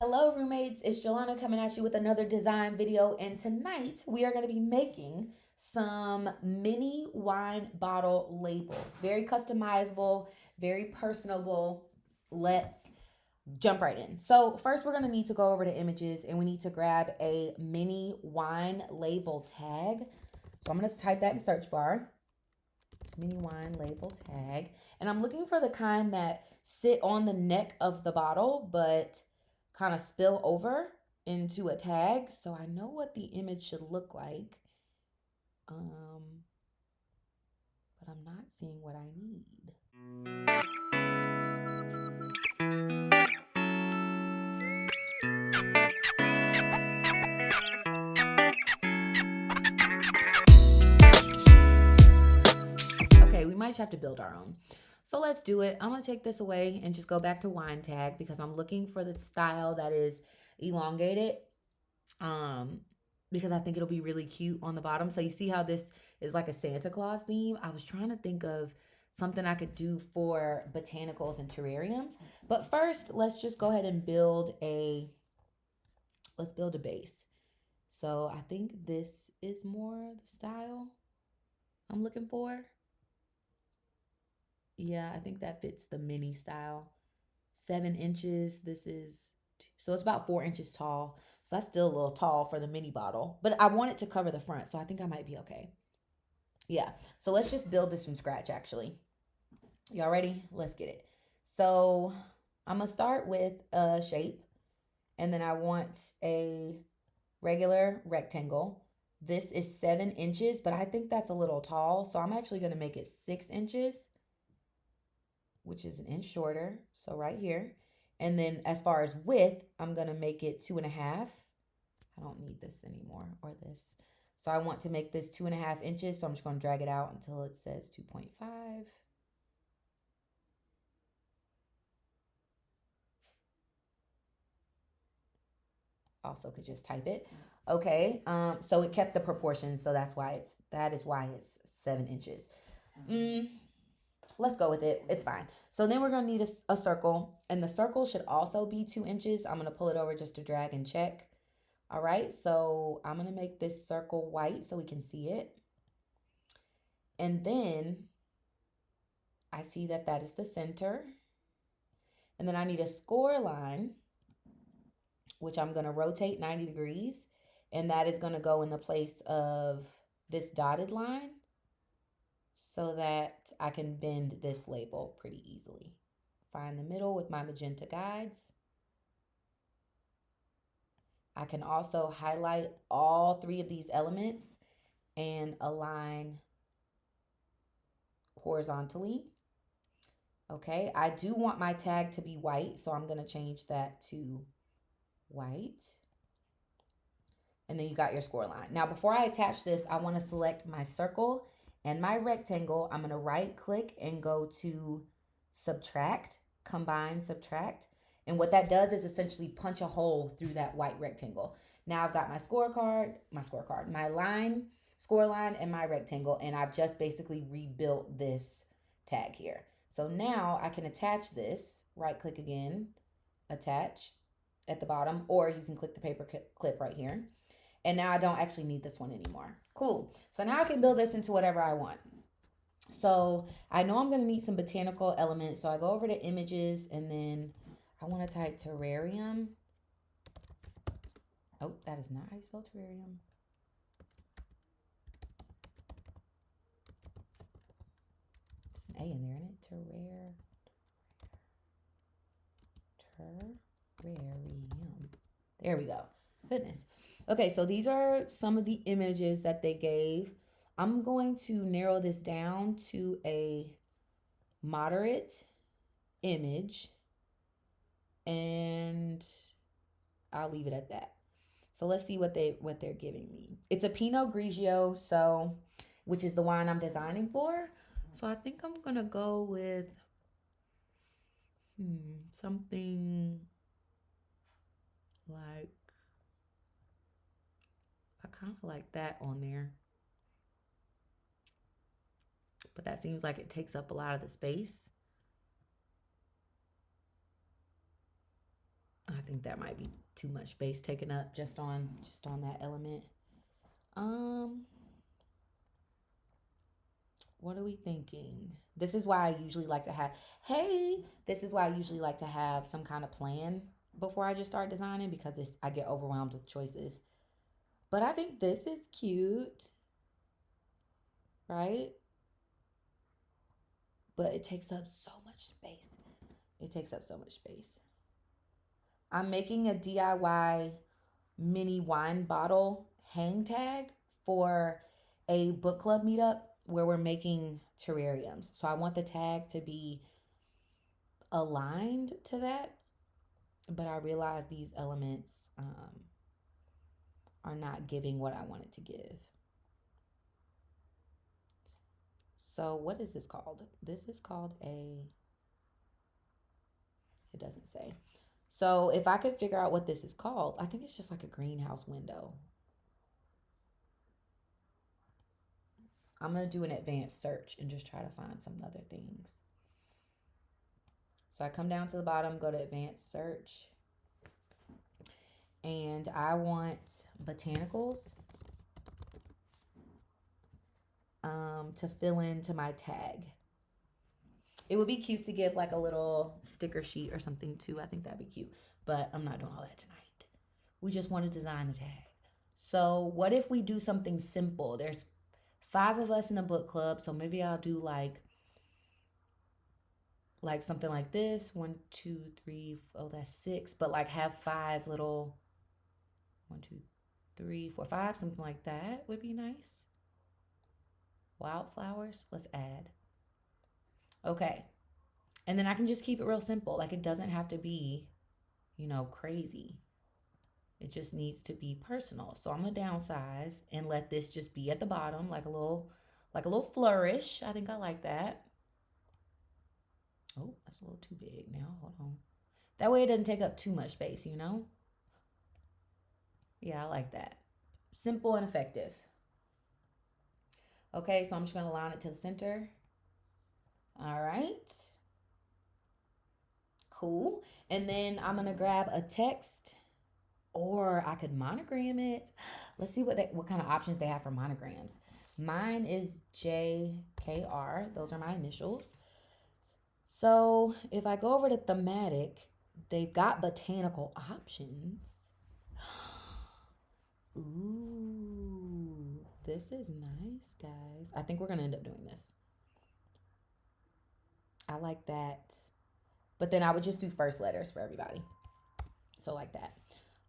Hello roommates, it's Jelana coming at you with another design video, and tonight we are going to be making some mini wine bottle labels. Very customizable, very personable. Let's jump right in. So first we're going to need to go over the images and we need to grab a mini wine label tag. So I'm going to type that in the search bar, mini wine label tag. And I'm looking for the kind that sit on the neck of the bottle, but kind of spill over into a tag. So I know what the image should look like. But I'm not seeing what I need. Okay, we might have to build our own. So let's do it. I'm going to take this away and just go back to wine tag because I'm looking for the style that is elongated. Um, because I think it'll be really cute on the bottom. So you see how this is like a Santa Claus theme? I was trying to think of something I could do for botanicals and terrariums. But first, let's just go ahead and build a base. So I think this is more the style I'm looking for. Yeah, I think that fits the mini style. 7 inches. So it's about 4 inches tall. So that's still a little tall for the mini bottle, but I want it to cover the front. So I think I might be okay. Yeah. So let's just build this from scratch actually. Y'all ready? Let's get it. So I'm going to start with a shape, and then I want a regular rectangle. This is 7 inches, but I think that's a little tall. So I'm actually going to make it 6 inches, which is an inch shorter. So right here. And then as far as width, I'm going to make it 2.5. I don't need this anymore, or this. So I want to make this 2.5 inches. So I'm just going to drag it out until it says 2.5. Also could just type it. Okay. So it kept the proportions. So that is why it's 7 inches. Let's go with it. It's fine. So then we're going to need a circle, and the circle should also be 2 inches. I'm going to pull it over just to drag and check. All right. So I'm going to make this circle white so we can see it. And then I see that that is the center. And then I need a score line, which I'm going to rotate 90 degrees. And that is going to go in the place of this dotted line so that I can bend this label pretty easily. Find the middle with my magenta guides. I can also highlight all three of these elements and align horizontally. Okay, I do want my tag to be white, so I'm going to change that to white. And then you got your score line. Now, before I attach this, I want to select my circle and my rectangle. I'm going to right click and go to subtract, combine, subtract. And what that does is essentially punch a hole through that white rectangle. Now I've got my score line, score line, and my rectangle. And I've just basically rebuilt this tag here. So now I can attach this, right click again, attach at the bottom, or you can click the paper clip right here. And now I don't actually need this one anymore. Cool. So now I can build this into whatever I want. So I know I'm going to need some botanical elements. So I go over to images, and then I want to type terrarium. Oh, that is not how you spell terrarium. It's an A in there, isn't it? Terrarium. There we go. Goodness. Okay, so these are some of the images that they gave. I'm going to narrow this down to a moderate image, and I'll leave it at that. So let's see what they're giving me. It's a Pinot Grigio, so which is the wine I'm designing for. So I think I'm gonna go with something like, I kind of like that on there, but that seems like it takes up a lot of the space. I think that might be too much space taken up just on that element. What are we thinking? This is why I usually like to have, this is why I usually like to have some kind of plan before I just start designing, because I get overwhelmed with choices. But I think this is cute, right? But it takes up so much space. It takes up so much space. I'm making a DIY mini wine bottle hang tag for a book club meetup where we're making terrariums. So I want the tag to be aligned to that, but I realize these elements are not giving what I want it to give. So what is this called? This is called it doesn't say. So if I could figure out what this is called, I think it's just like a greenhouse window. I'm going to do an advanced search and just try to find some other things. So I come down to the bottom, go to advanced search, and I want botanicals to fill into my tag. It would be cute to give like a little sticker sheet or something too. I think that'd be cute, but I'm not doing all that tonight. We just want to design the tag. So what if we do something simple? There's 5 of us in the book club, so maybe I'll do like something like this. 1, 2, 3, oh, that's 6, but like have 5 little 1, 2, 3, 4, 5, something like that would be nice. Wildflowers, let's add. Okay. And then I can just keep it real simple. Like it doesn't have to be, crazy. It just needs to be personal. So I'm gonna downsize and let this just be at the bottom, like a little flourish. I think I like that. Oh, that's a little too big now. Hold on. That way it doesn't take up too much space, Yeah, I like that. Simple and effective. Okay, so I'm just gonna line it to the center. All right. Cool. And then I'm gonna grab a text, or I could monogram it. Let's see what kind of options they have for monograms. Mine is JKR. Those are my initials. So if I go over to thematic, they've got botanical options. Ooh, this is nice, guys. I think we're gonna end up doing this. I like that. But then I would just do first letters for everybody. So like that.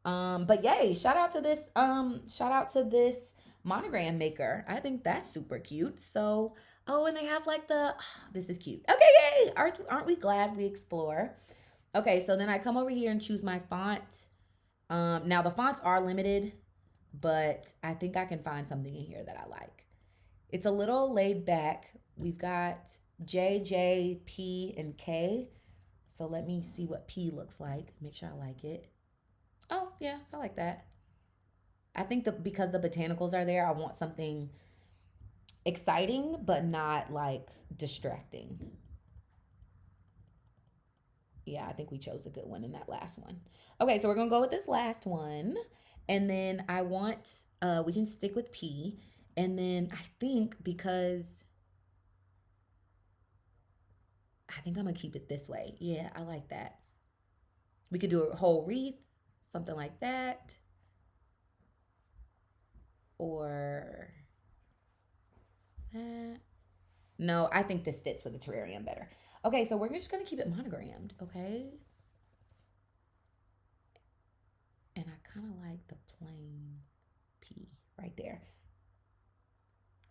But yay, shout out to this Monogram Maker. I think that's super cute. So, and they have like this is cute. Okay, yay. Aren't we glad we explore? Okay, so then I come over here and choose my font. Now the fonts are limited, but I think I can find something in here that I like. It's a little laid back. We've got J, J, P, and K. So let me see what P looks like. Make sure I like it. Oh, yeah, I like that. I think because the botanicals are there, I want something exciting, but not like distracting. Yeah, I think we chose a good one in that last one. Okay, so we're gonna go with this last one. And then I want, we can stick with P. And then I think I think I'm gonna keep it this way. Yeah, I like that. We could do a whole wreath, something like that. Or that. No, I think this fits with the terrarium better. Okay, so we're just gonna keep it monogrammed, okay? And I kind of like the plain P right there.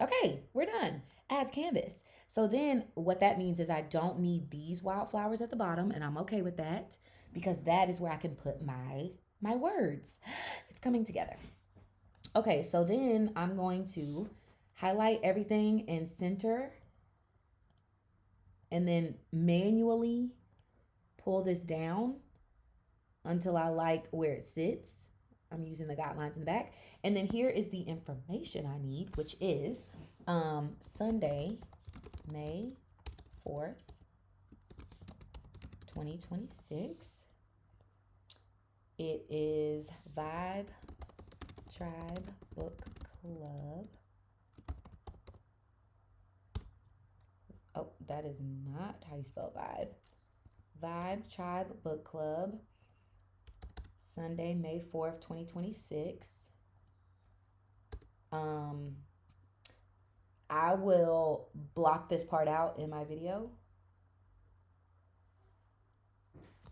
Okay, we're done. Add canvas. So then what that means is I don't need these wildflowers at the bottom, and I'm okay with that because that is where I can put my words. It's coming together. Okay, so then I'm going to highlight everything in center and then manually pull this down until I like where it sits. I'm using the guidelines in the back. And then here is the information I need, which is Sunday, May 4th, 2026. It is Vibe Tribe Book Club. Oh, that is not how you spell vibe. Vibe Tribe Book Club, Sunday, May 4th, 2026. I will block this part out in my video.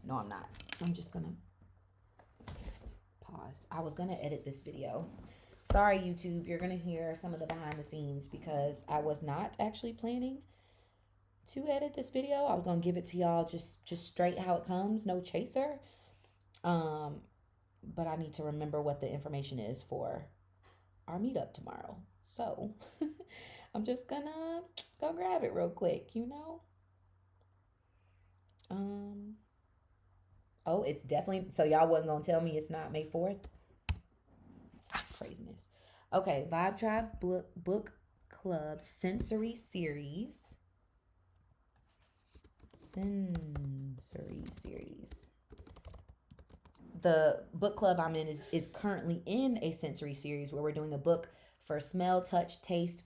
No, I'm not. I'm just gonna pause. I was gonna edit this video. Sorry, YouTube, you're gonna hear some of the behind the scenes because I was not actually planning to edit this video. I was gonna give it to y'all just straight how it comes, no chaser. But I need to remember what the information is for our meetup tomorrow. So I'm just gonna go grab it real quick, you know. Oh, it's definitely, so y'all wasn't gonna tell me it's not May 4th? Craziness. Okay, Vibe Tribe Book Club Sensory Series. The book club I'm in is currently in a sensory series where we're doing a book for smell, touch, taste,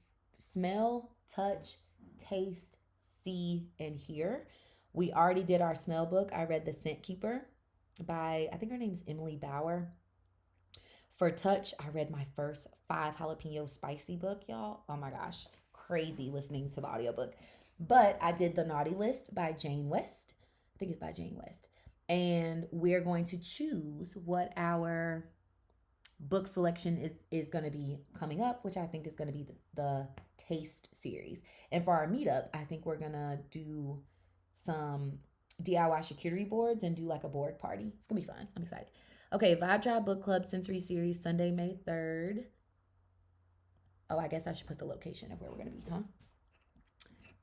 see, and hear. We already did our smell book. I read The Scent Keeper by, I think her name's Emily Bauer. For touch, I read my first 5 jalapeno spicy book, y'all. Oh my gosh, crazy listening to the audiobook. But I did The Naughty List by Jane West. I think it's by Jane West. And we're going to choose what our book selection is going to be coming up, which I think is going to be the taste series. And for our meetup, I think we're going to do some DIY charcuterie boards and do like a board party. It's going to be fun. I'm excited. Okay, Vibe Tribe Book Club Sensory Series, Sunday, May 3rd. Oh, I guess I should put the location of where we're going to be, huh?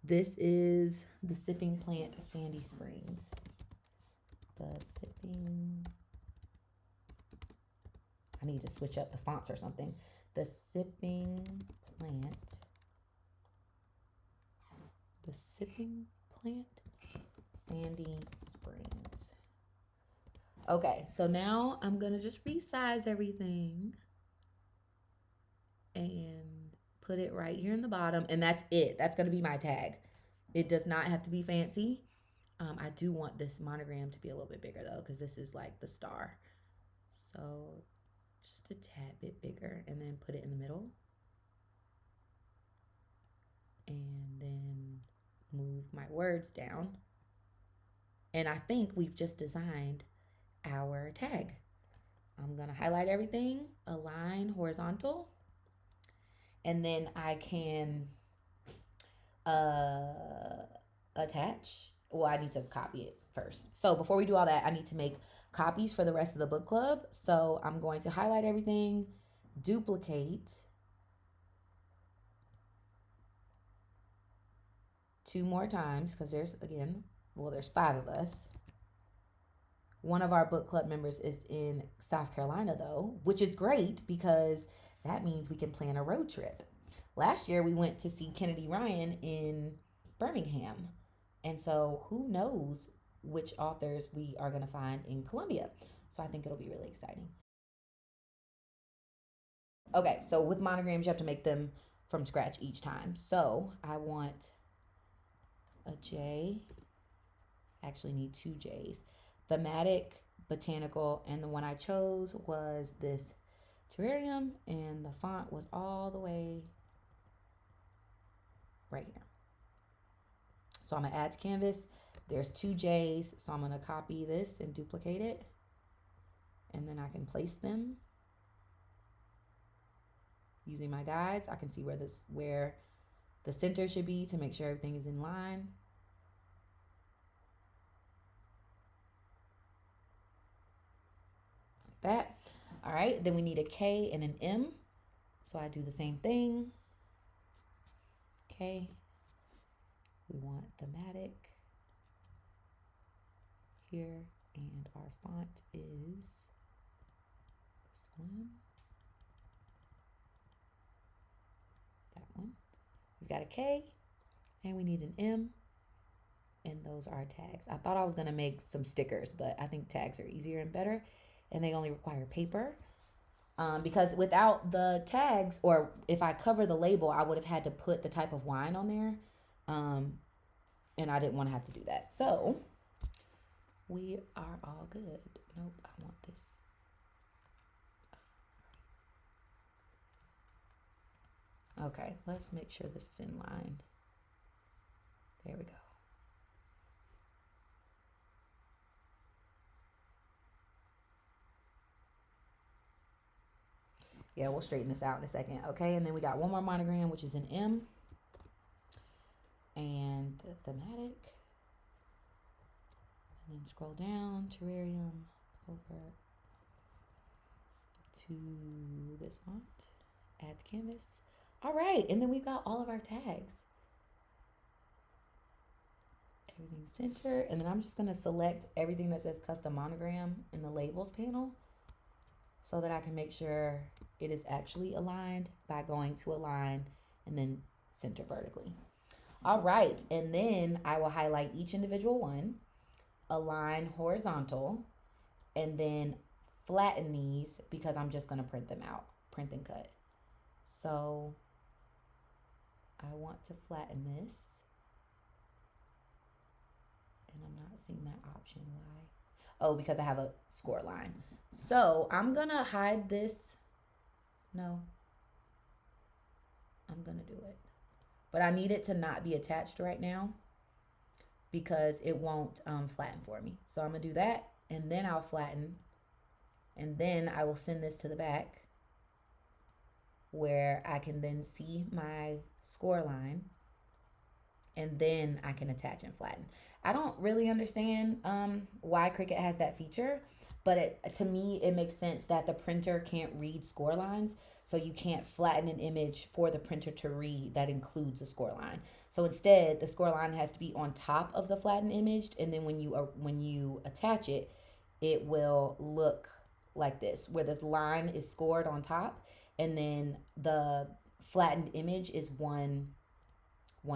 This is the Sipping Plant, Sandy Springs. The Sipping... I need to switch up the fonts or something. The Sipping Plant. The Sipping Plant, Sandy Springs. Okay, so now I'm going to just resize everything and put it right here in the bottom. And that's it. That's going to be my tag. It does not have to be fancy. I do want this monogram to be a little bit bigger though, because this is like the star. So just a tad bit bigger and then put it in the middle. And then move my words down. And I think we've just designed our tag. I'm going to highlight everything, align horizontal, and then I can attach. Well, I need to copy it first. So before we do all that, I need to make copies for the rest of the book club. So I'm going to highlight everything, duplicate 2 more times because there's 5 of us. One of our book club members is in South Carolina though, which is great because that means we can plan a road trip. Last year we went to see Kennedy Ryan in Birmingham. And so who knows which authors we are going to find in Columbia. So I think it'll be really exciting. Okay, so with monograms, you have to make them from scratch each time. So I want a J. I actually need 2 J's. Thematic, botanical, and the one I chose was this terrarium, and the font was all the way right here. So I'm gonna add to canvas. There's 2 J's, so I'm gonna copy this and duplicate it, and then I can place them using my guides. I can see where the center should be to make sure everything is in line. That. All right, then we need a K and an M. So I do the same thing. K. We want thematic here, and our font is this one. That one. We've got a K, and we need an M, and those are our tags. I thought I was gonna make some stickers, but I think tags are easier and better. and they only require paper. Because without the tags, or if I cover the label, I would have had to put the type of wine on there. And I didn't want to have to do that. So we are all good. Nope, I want this. Okay, let's make sure this is in line. There we go. Yeah, we'll straighten this out in a second. Okay, and then we got one more monogram, which is an M. And the thematic. And then scroll down, terrarium, over to this font. Add to canvas. All right, and then we've got all of our tags. Everything center, and then I'm just gonna select everything that says custom monogram in the labels panel so that I can make sure it is actually aligned by going to align and then center vertically. All right, and then I will highlight each individual one, align horizontal, and then flatten these because I'm just gonna print them out, print and cut. So I want to flatten this. And I'm not seeing that option. Why? Oh, because I have a score line. So I'm gonna hide this. No, I'm gonna do it. But I need it to not be attached right now because it won't flatten for me. So I'm gonna do that, and then I'll flatten, and then I will send this to the back where I can then see my score line, and then I can attach and flatten. I don't really understand why Cricut has that feature, but to me, it makes sense that the printer can't read score lines, so you can't flatten an image for the printer to read that includes a score line. So instead, the score line has to be on top of the flattened image, and then when you attach it, it will look like this, where this line is scored on top, and then the flattened image is one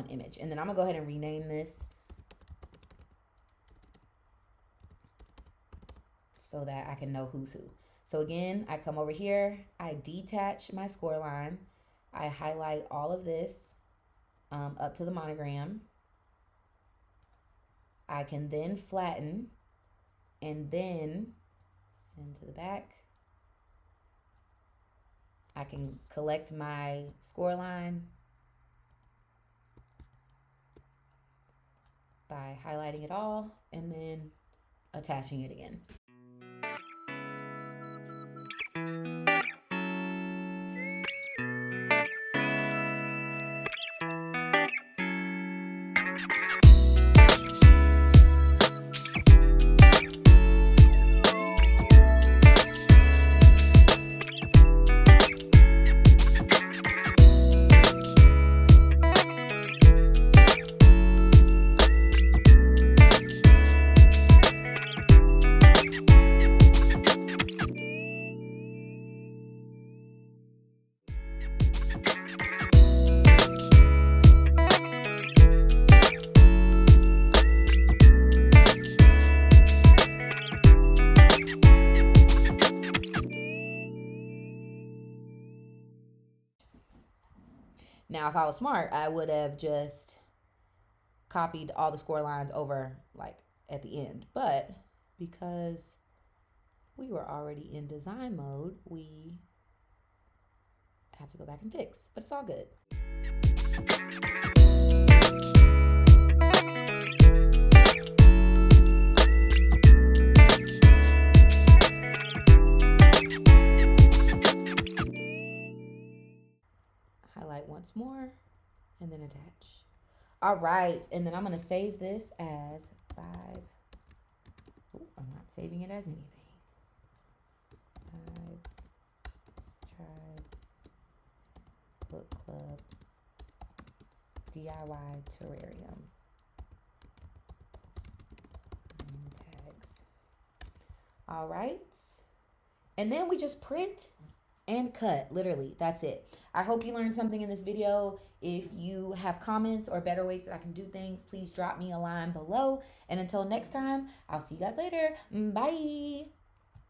image. And then I'm gonna go ahead and rename this so that I can know who's who. So again, I come over here, I detach my score line, I highlight all of this up to the monogram. I can then flatten and then send to the back. I can collect my score line by highlighting it all and then attaching it again. Now, if I was smart, I would have just copied all the score lines over like at the end. But because we were already in design mode, we have to go back and fix, but it's all good. Highlight once more and then attach. All right, and then I'm gonna save this as 5. Ooh, I'm not saving it as anything. 5 Tribe Book Club DIY Terrarium and tags. All right, and then we just print and cut. Literally, that's it. I hope you learned something in this video. If you have comments or better ways that I can do things, please drop me a line below. And until next time, I'll see you guys later. Bye.